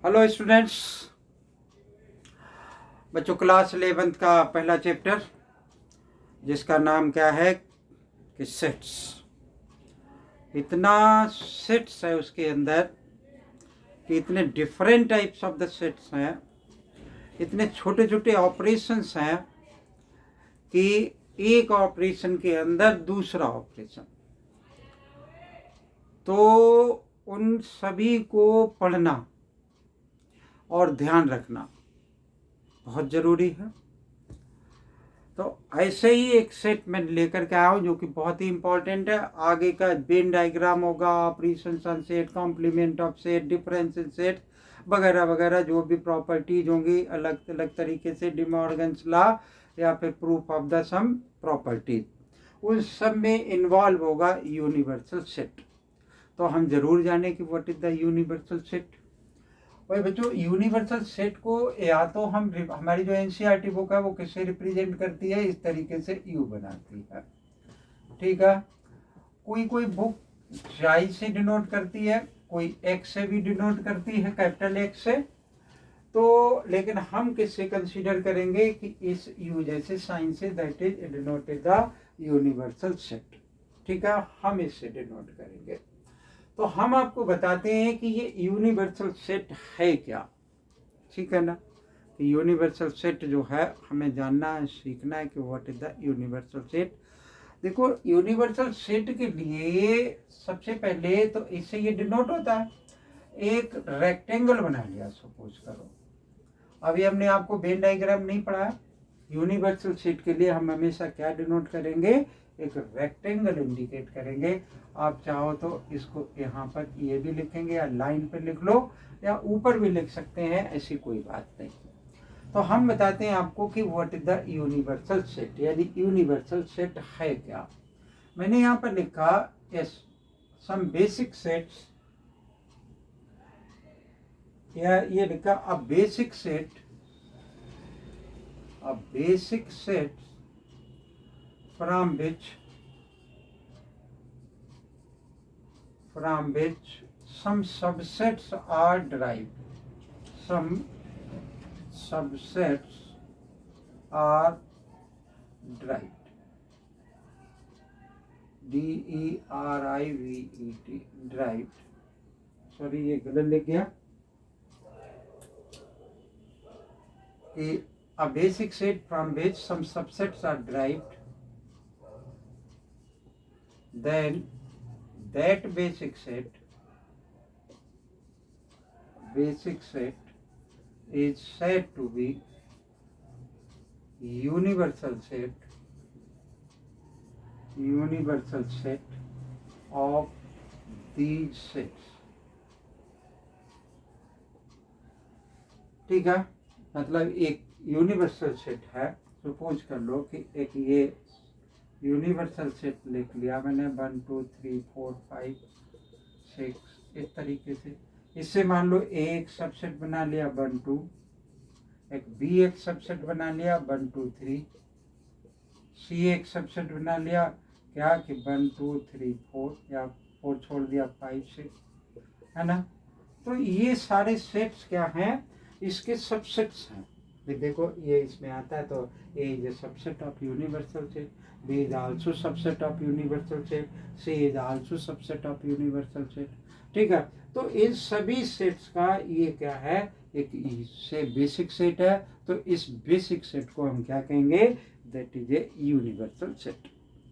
Hello students, बच्चों class 11th का पहला चैप्टर जिसका नाम क्या है कि सेट्स। इतना सेट्स है उसके अंदर कि इतने different types of the sets हैं, इतने छोटे छोटे ऑपरेशंस हैं कि एक ऑपरेशन के अंदर दूसरा ऑपरेशन, तो उन सभी को पढ़ना और ध्यान रखना बहुत ज़रूरी है। तो ऐसे ही एक सेट मैं लेकर के आया हूँ जो कि बहुत ही इंपॉर्टेंट है। आगे का वेन डायग्राम होगा, operation on set, complement of set, difference in set वगैरह वगैरह, जो भी प्रॉपर्टीज होंगी अलग अलग तरीके से, डी मॉर्गन्स लॉ या फिर proof of the some properties, उन सब में इन्वॉल्व होगा यूनिवर्सल सेट। तो हम जरूर जाने कि what is the universal set. वही बच्चों, यूनिवर्सल सेट को या तो हम हमारी जो एनसीईआरटी बुक है वो किससे रिप्रेजेंट करती है, इस तरीके से यू बनाती है। ठीक है, कोई कोई बुक जाई से डिनोट करती है, कोई एक्स से भी डिनोट करती है, कैपिटल एक्स से। तो लेकिन हम किससे कंसीडर करेंगे कि इस यू जैसे साइन से, that is denoted the universal set. ठीक है, हम इससे डिनोट करेंगे। तो हम आपको बताते हैं कि ये यूनिवर्सल सेट है क्या। ठीक है ना, कि यूनिवर्सल सेट जो है हमें जानना है, सीखना है कि what is the universal set. देखो, यूनिवर्सल सेट के लिए सबसे पहले तो इससे ये डिनोट होता है, एक रेक्टेंगल बना लिया सपोज करो। अभी हमने आपको वेन डायग्राम नहीं पढ़ा। यूनिवर्सल सेट के लिए हम हमेशा क्या डिनोट करेंगे, एक रेक्टेंगल इंडिकेट करेंगे। आप चाहो तो इसको यहाँ पर ये भी लिखेंगे या लाइन पर लिख लो या ऊपर भी लिख सकते हैं, ऐसी कोई बात नहीं। तो हम बताते हैं आपको कि what is the universal set, यानी यूनिवर्सल सेट है क्या। मैंने यहाँ पर लिखा यस सम बेसिक सेट्स, या ये लिखा a basic set, a basic set from which some subsets are derived. Some subsets are derived. D-E-R-I-V-E-T, derived. Sorry, ये गलत लिख गया। A basic set from which some subsets are derived, then that basic set is said to be universal set of these sets. ठीक है, मतलब एक universal set है। Suppose कर लो कि एक ये यूनिवर्सल सेट लिख लिया मैंने, 1 2 3 4 5 6 इस तरीके से। इससे मान लो ए एक सबसेट बना लिया 1 2, एक बी एक सबसेट बना लिया 1 2 3, सी एक सबसेट बना लिया क्या कि 1 2 3 4, या 4 छोड़ दिया 5 6, है ना। तो ये सारे सेट्स क्या हैं, इसके सबसेट्स हैं। देखो ये इसमें आता है, तो A is a subset of universal set, B is also subset of universal set, C is also subset of universal set. ठीक है, तो इन सभी सेट्स का ये क्या है, एक से बेसिक सेट है। तो इस बेसिक सेट को हम क्या कहेंगे, that is a universal set.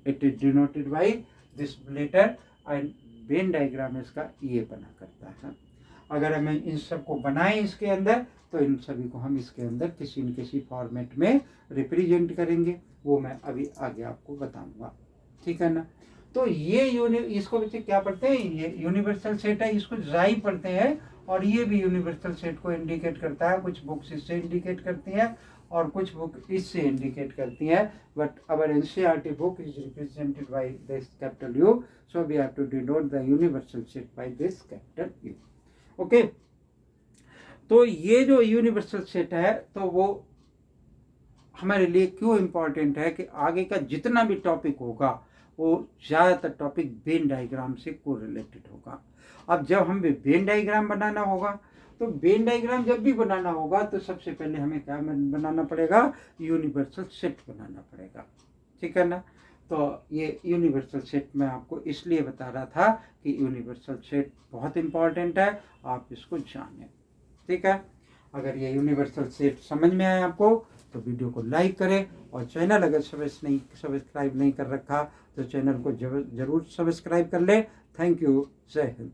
It is denoted by this letter and Venn diagram इसका ये बना करता है। अगर हमें इन सब को बनाएं इसके अंदर, तो इन सभी को हम इसके अंदर किसी न किसी फॉर्मेट में रिप्रेजेंट करेंगे, वो मैं अभी आगे आपको बताऊंगा। ठीक है ना। तो ये इसको बच्चे क्या पढ़ते हैं, ये यूनिवर्सल सेट है, इसको जाई पढ़ते हैं। और ये भी यूनिवर्सल सेट को इंडिकेट करता है। कुछ बुक्स इससे इंडिकेट करती हैं और कुछ बुक इससे इंडिकेट करती हैं, but our NCERT book is represented by this capital U, so we have to denote the universal set by this capital U. Okay, तो ये जो यूनिवर्सल सेट है, तो वो हमारे लिए क्यों इम्पोर्टेंट है कि आगे का जितना भी टॉपिक होगा वो ज़्यादातर टॉपिक वेन डायग्राम से कोरिलेटेड होगा। अब जब हमें वेन डायग्राम बनाना होगा तो वेन डायग्राम जब भी बनाना होगा तो सबसे पहले हमें क्या बनाना पड़ेगा, यूनिवर्सल सेट बनाना पड़ेगा, ठीक है ना। तो ये यूनिवर्सल सेट मैं आपको इसलिए बता रहा था कि यूनिवर्सल सेट बहुत इम्पॉर्टेंट है, आप इसको जानें, ठीक है। अगर ये यूनिवर्सल सेट समझ में आया आपको तो वीडियो को लाइक करें, और चैनल अगर सब्सक्राइब नहीं कर रखा तो चैनल को जरूर सब्सक्राइब कर ले। थैंक यू, जय हिंद।